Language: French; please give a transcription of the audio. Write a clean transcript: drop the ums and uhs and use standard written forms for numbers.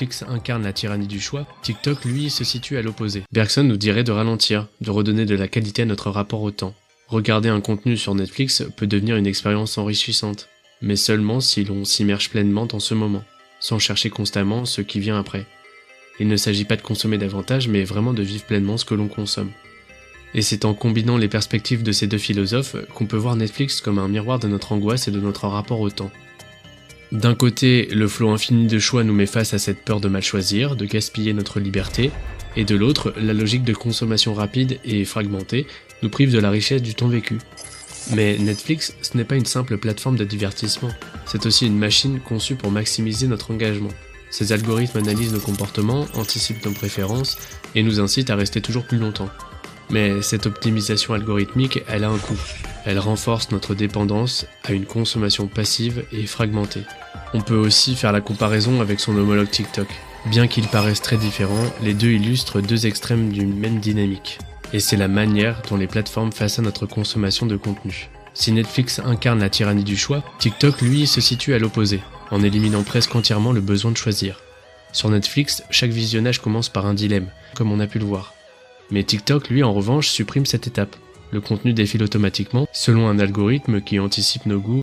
Netflix incarne la tyrannie du choix, TikTok, lui, se situe à l'opposé. Bergson nous dirait de ralentir, de redonner de la qualité à notre rapport au temps. Regarder un contenu sur Netflix peut devenir une expérience enrichissante, mais seulement si l'on s'immerge pleinement dans ce moment, sans chercher constamment ce qui vient après. Il ne s'agit pas de consommer davantage, mais vraiment de vivre pleinement ce que l'on consomme. Et c'est en combinant les perspectives de ces deux philosophes qu'on peut voir Netflix comme un miroir de notre angoisse et de notre rapport au temps. D'un côté, le flot infini de choix nous met face à cette peur de mal choisir, de gaspiller notre liberté, et de l'autre, la logique de consommation rapide et fragmentée nous prive de la richesse du temps vécu. Mais Netflix, ce n'est pas une simple plateforme de divertissement, c'est aussi une machine conçue pour maximiser notre engagement. Ces algorithmes analysent nos comportements, anticipent nos préférences et nous incitent à rester toujours plus longtemps. Mais cette optimisation algorithmique, elle a un coût. Elle renforce notre dépendance à une consommation passive et fragmentée. On peut aussi faire la comparaison avec son homologue TikTok. Bien qu'ils paraissent très différents, les deux illustrent deux extrêmes d'une même dynamique. Et c'est la manière dont les plateformes façonnent notre consommation de contenu. Si Netflix incarne la tyrannie du choix, TikTok, lui, se situe à l'opposé, en éliminant presque entièrement le besoin de choisir. Sur Netflix, chaque visionnage commence par un dilemme, comme on a pu le voir. Mais TikTok, lui, en revanche, supprime cette étape. Le contenu défile automatiquement, selon un algorithme qui anticipe nos goûts